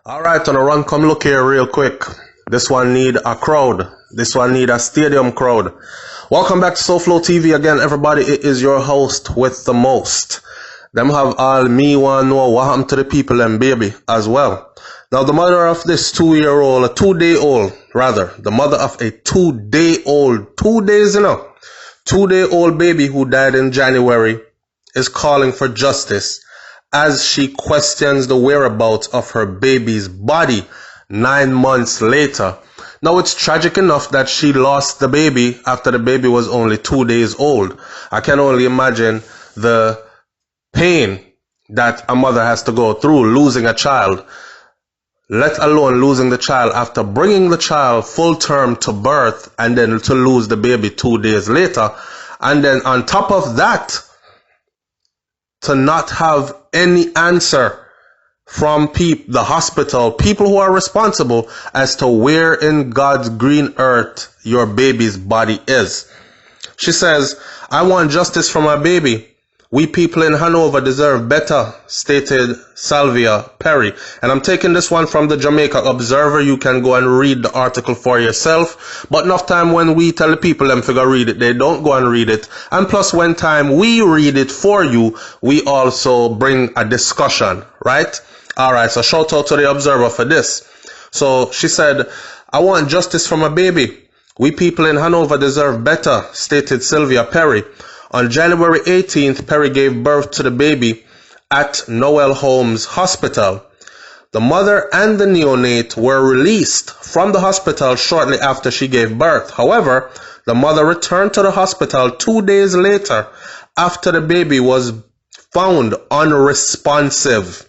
Alright, on a run, come look here real quick. This one need a crowd. This one need a stadium crowd. Welcome back to SouFLoTV again, everybody. It is your host with the most. Them have all me want know what happened to the people and baby as well. Now, the mother of this 2-day-old, the mother of a 2-day-old, 2 days, 2-day-old baby who died in January is calling for justice as she questions the whereabouts of her baby's body 9 months later. Now, it's tragic enough that she lost the baby after the baby was only 2 days old. I can only imagine the pain that a mother has to go through losing a child, let alone losing the child after bringing the child full term to birth and then to lose the baby 2 days later. And then on top of that, to not have any answer from the hospital, people who are responsible as to where in God's green earth your baby's body is. She says, "I want justice for my baby. We people in Hanover deserve better," stated Sylvia Perry. And I'm taking this one from the Jamaica Observer. You can go and read the article for yourself. But enough time when we tell the people them figure read it, they don't go and read it. And plus when time we read it for you, we also bring a discussion, right? Alright, so shout out to the Observer for this. So she said, "I want justice for my baby. We people in Hanover deserve better," stated Sylvia Perry. On January 18th, Perry gave birth to the baby at Noel Holmes Hospital. The mother and the neonate were released from the hospital shortly after she gave birth. However, the mother returned to the hospital 2 days later after the baby was found unresponsive.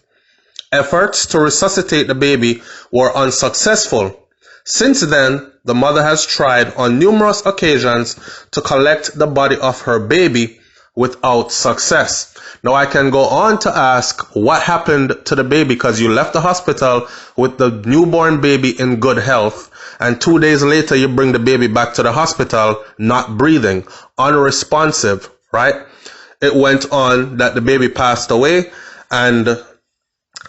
Efforts to resuscitate the baby were unsuccessful. Since then, the mother has tried on numerous occasions to collect the body of her baby without success. Now, I can go on to ask what happened to the baby, because you left the hospital with the newborn baby in good health, and 2 days later you bring the baby back to the hospital not breathing, unresponsive, right? It went on that the baby passed away, and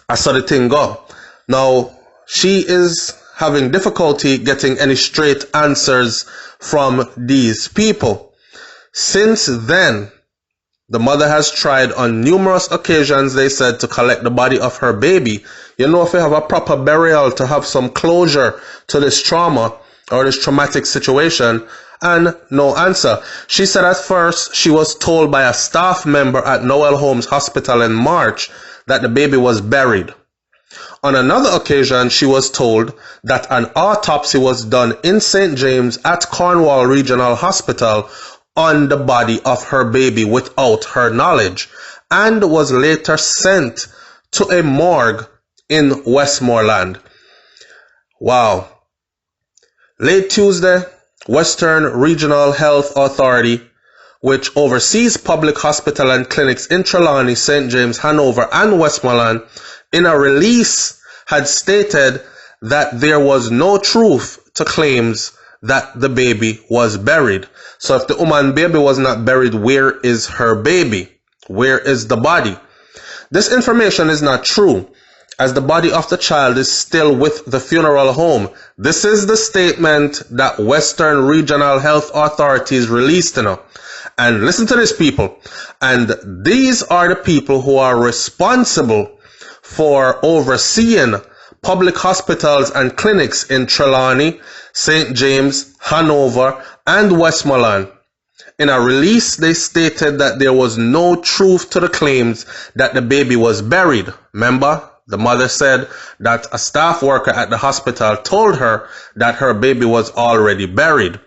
I saw the thing go. Now, she is having difficulty getting any straight answers from these people. Since then, the mother has tried on numerous occasions, they said, to collect the body of her baby. You know, if you have a proper burial, to have some closure to this trauma or this traumatic situation, and no answer. She said at first she was told by a staff member at Noel Holmes Hospital in March that the baby was buried. On another occasion, she was told that an autopsy was done in St. James at Cornwall Regional Hospital on the body of her baby without her knowledge, and was later sent to a morgue in Westmoreland. Wow. Late Tuesday, Western Regional Health Authority, which oversees public hospital and clinics in Trelawney, St. James, Hanover, and Westmoreland, in a release had stated that there was no truth to claims that the baby was buried. So if the woman baby was not buried, where is her baby? Where is the body? This information is not true, as the body of the child is still with the funeral home. This is the statement that Western Regional Health Authorities released now. And listen to this, people. And these are the people who are responsible for overseeing public hospitals and clinics in Trelawney, St. James, Hanover, and Westmoreland. In a release, they stated that there was no truth to the claims that the baby was buried. Remember, the mother said that a staff worker at the hospital told her that her baby was already buried.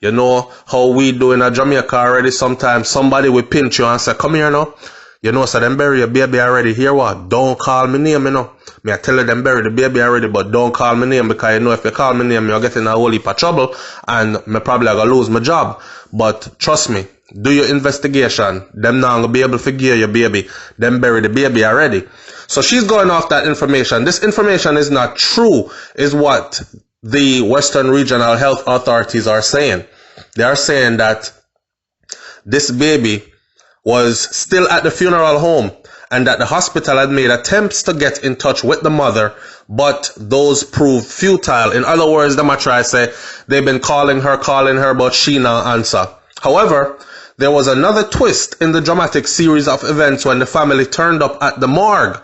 You know how we do in Jamaica already. Sometimes somebody will pinch you and say, "Come here now. You know, so them bury your baby already. Hear what? Don't call me name, Me, I tell you them bury the baby already, but don't call me name, because you know if you call me name, you'll get in a whole heap of trouble, and me probably gonna lose my job. But trust me, do your investigation. Them now gonna be able to forgive your baby. Them bury the baby already." So she's going off that information. This information is not true, is what the Western Regional Health Authorities are saying. They are saying that this baby was still at the funeral home and that the hospital had made attempts to get in touch with the mother, but those proved futile. In other words, the try say they've been calling her, but she not answer. However, there was another twist in the dramatic series of events when the family turned up at the morgue,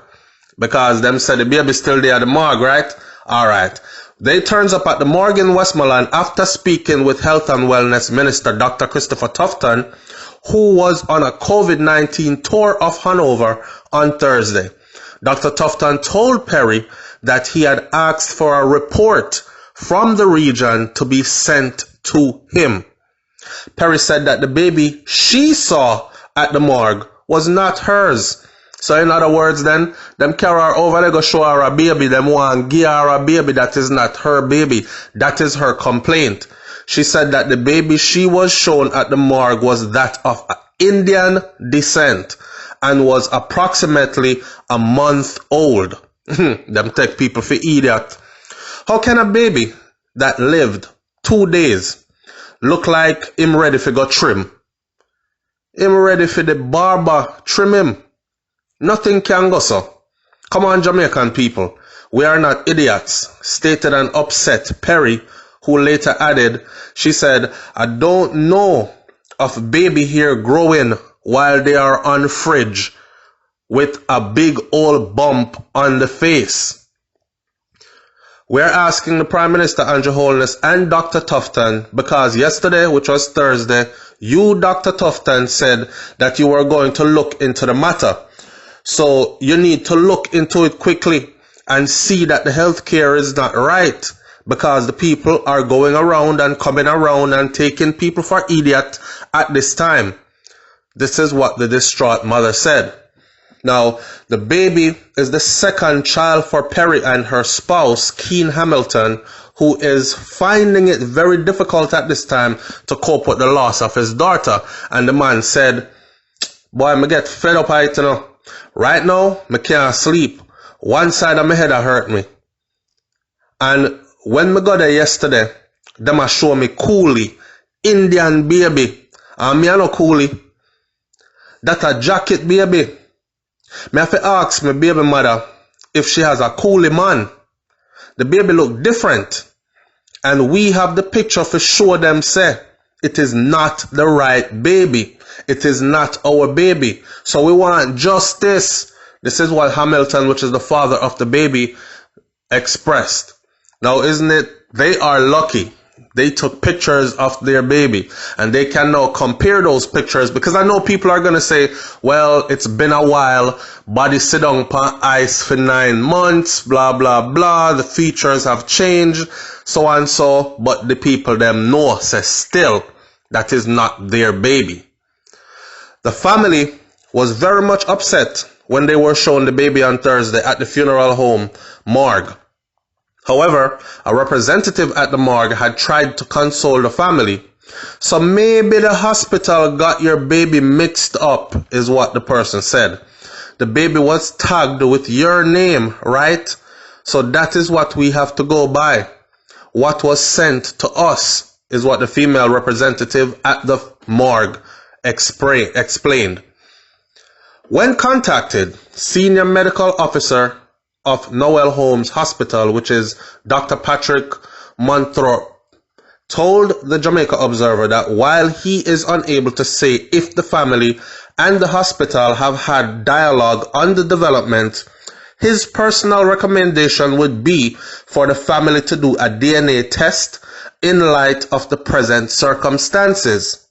because them said the baby still there at the morgue, right? Alright. They turns up at the morgue in Westmoreland after speaking with Health and Wellness Minister Dr. Christopher Tufton, who was on a COVID-19 tour of Hanover on Thursday. Dr. Tufton told Perry that he had asked for a report from the region to be sent to him. Perry said that the baby she saw at the morgue was not hers. So in other words then, them carry her over, they go show her a baby, them want give her a baby that is not her baby. That is her complaint. She said that the baby she was shown at the morgue was that of Indian descent and was approximately a month old. Them take people for idiot. How can a baby that lived 2 days look like him ready for go trim? Him ready for the barber trim him? Nothing can go so. Come on, Jamaican people. We are not idiots, stated an upset Perry, who later added, she said, I don't know of baby hair growing while they are on fridge with a big old bump on the face. We're asking the Prime Minister, Andrew Holness, and Dr. Tufton, because yesterday, which was Thursday, you, Dr. Tufton, said that you were going to look into the matter. So you need to look into it quickly and see that the healthcare is not right, because the people are going around and coming around and taking people for idiot at this time. This is what the distraught mother said. Now, the baby is the second child for Perry and her spouse, Keen Hamilton, who is finding it very difficult at this time to cope with the loss of his daughter. And the man said, boy, me get fed up of it, you know. Right now, me can't sleep. One side of my head hurt me. And when me got there yesterday, them a show me coolie, Indian baby. And me a no coolie. That a jacket baby. Me have to ask my baby mother if she has a coolie man. The baby look different. And we have the picture for sure them say it is not the right baby. It is not our baby. So we want justice. This is what Hamilton, which is the father of the baby, expressed. Now, isn't it? They are lucky. They took pictures of their baby. And they can now compare those pictures. Because I know people are going to say, well, it's been a while. Body sit on ice for 9 months. Blah, blah, blah. The features have changed. So and so. But the people them know, say still, that is not their baby. The family was very much upset when they were shown the baby on Thursday at the funeral home morgue. However, a representative at the morgue had tried to console the family. So maybe the hospital got your baby mixed up, is what the person said. The baby was tagged with your name, right? So that is what we have to go by. What was sent to us is what the female representative at the morgue explained. When contacted, senior medical officer of Noel Holmes Hospital, which is Dr. Patrick Monthrop, told the Jamaica Observer that while he is unable to say if the family and the hospital have had dialogue on the development, his personal recommendation would be for the family to do a DNA test in light of the present circumstances.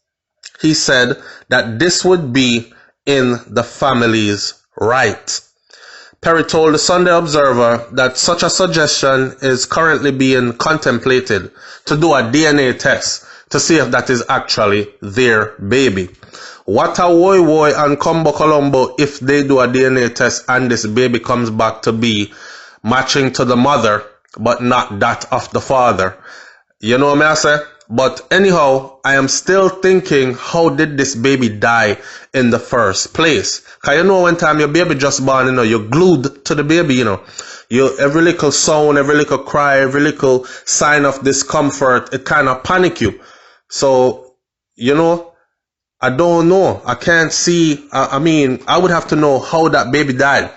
He said that this would be in the family's right. Perry told the Sunday Observer that such a suggestion is currently being contemplated to do a DNA test to see if that is actually their baby. What a woy and combo colombo if they do a DNA test and this baby comes back to be matching to the mother but not that of the father. You know what I say? But anyhow, I am still thinking, how did this baby die in the first place? Cause you know, when time your baby just born, you know, you're glued to the baby, you know. Every little sound, every little cry, every little sign of discomfort, it kind of panic you. So, you know, I don't know. I can't see. I mean, I would have to know how that baby died.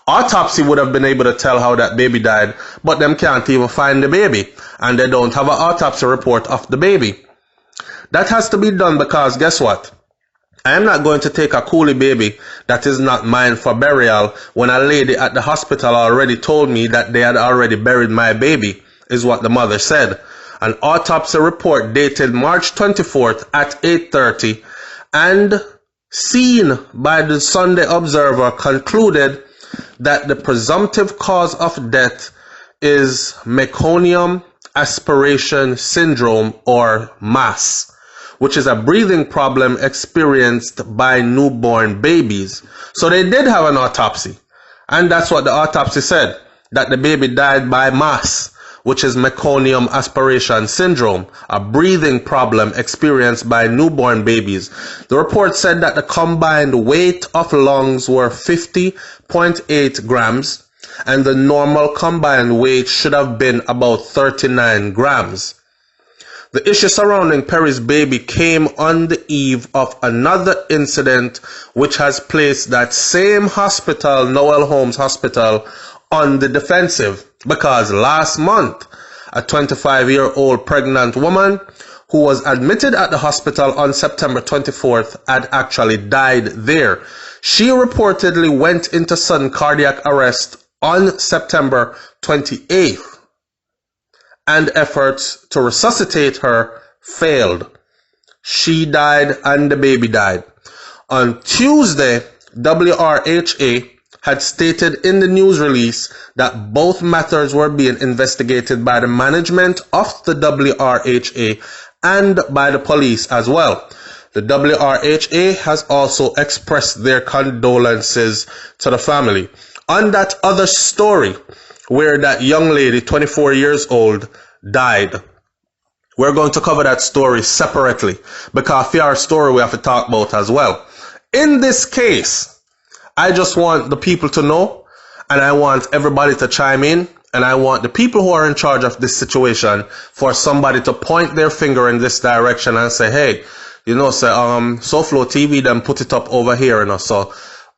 Autopsy would have been able to tell how that baby died, but them can't even find the baby, and they don't have an autopsy report of the baby. That has to be done because guess what? I am not going to take a coolie baby that is not mine for burial when a lady at the hospital already told me that they had already buried my baby, is what the mother said. An autopsy report dated March 24th at 8:30 and seen by the Sunday Observer concluded that the presumptive cause of death is meconium aspiration syndrome, or MAS, which is a breathing problem experienced by newborn babies. So they did have an autopsy, and that's what the autopsy said, that the baby died by MAS, which is meconium aspiration syndrome, a breathing problem experienced by newborn babies. The report said that the combined weight of lungs were 50.8 grams, and the normal combined weight should have been about 39 grams. The issue surrounding Perry's baby came on the eve of another incident which has placed that same hospital, Noel Holmes Hospital, on the defensive, because last month a 25-year-old pregnant woman who was admitted at the hospital on September 24th had actually died there. She reportedly went into sudden cardiac arrest on September 28th, and efforts to resuscitate her failed. She died and the baby died. On Tuesday, WRHA had stated in the news release that both matters were being investigated by the management of the WRHA and by the police as well. The WRHA has also expressed their condolences to the family. On that other story, where that young lady, 24 years old, died, we're going to cover that story separately, because for our story we have to talk about as well. In this case, I just want the people to know, and I want everybody to chime in, and I want the people who are in charge of this situation for somebody to point their finger in this direction and say, hey, you know, say, SouFLoTV, then put it up over here, you know, so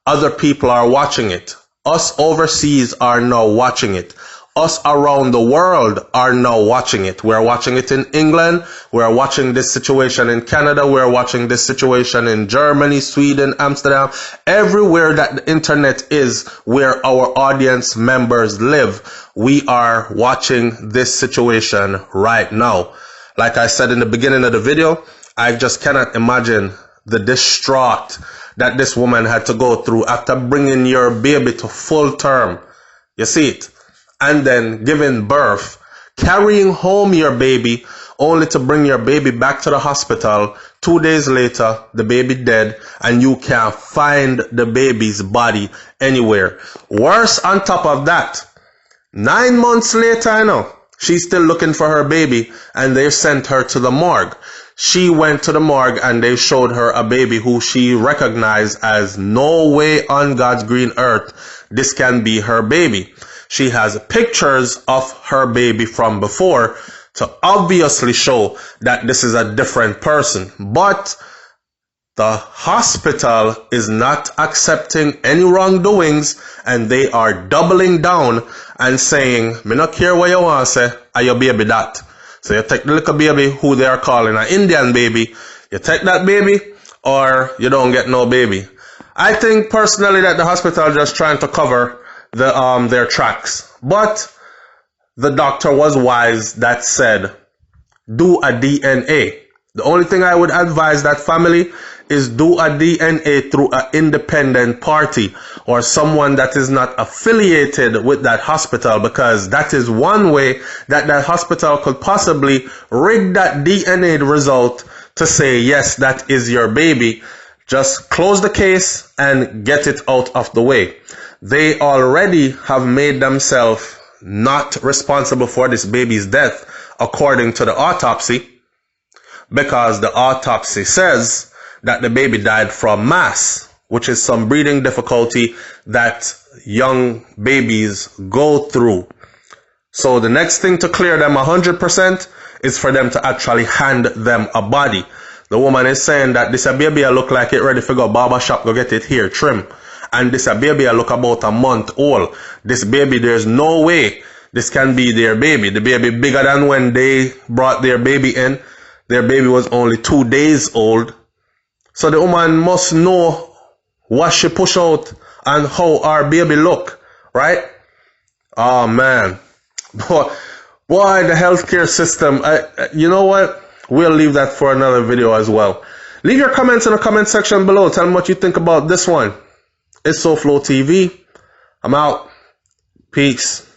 other people are watching it. Us overseas are now watching it. Us around the world are now watching it. We're watching it in England. We're watching this situation in Canada. We're watching this situation in Germany, Sweden, Amsterdam. Everywhere that the internet is, where our audience members live, we are watching this situation right now. Like I said in the beginning of the video, I just cannot imagine the distraught that this woman had to go through after bringing your baby to full term. You see it? And then giving birth, carrying home your baby, only to bring your baby back to the hospital. 2 days later, the baby dead, and you can't find the baby's body anywhere. Worse on top of that, 9 months later, you know, she's still looking for her baby, and they sent her to the morgue. She went to the morgue and they showed her a baby who she recognized as no way on God's green earth this can be her baby. She has pictures of her baby from before to obviously show that this is a different person. But the hospital is not accepting any wrongdoings, and they are doubling down and saying, me not care what you want to say, are your baby that. So you take the little baby who they are calling an Indian baby, you take that baby, or you don't get no baby. I think personally that the hospital is just trying to cover their tracks. But the doctor was wise that said, do a DNA. The only thing I would advise that family is do a DNA through an independent party or someone that is not affiliated with that hospital, because that is one way that that hospital could possibly rig that DNA result to say, yes, that is your baby. Just close the case and get it out of the way. They already have made themselves not responsible for this baby's death according to the autopsy, because the autopsy says that the baby died from MAS, which is some breathing difficulty that young babies go through. So the next thing to clear them 100% is for them to actually hand them a body. The woman is saying that this a baby I look like it ready for go barber shop, go get it hair trim. And this a baby I look about a month old. This baby, there's no way this can be their baby. The baby bigger than when they brought their baby in. Their baby was only 2 days old. So the woman must know what she push out and how our baby look, right? Oh man. Boy, the healthcare system, you know what? We'll leave that for another video as well. Leave your comments in the comment section below. Tell me what you think about this one. It's SouFLoTV. I'm out. Peace.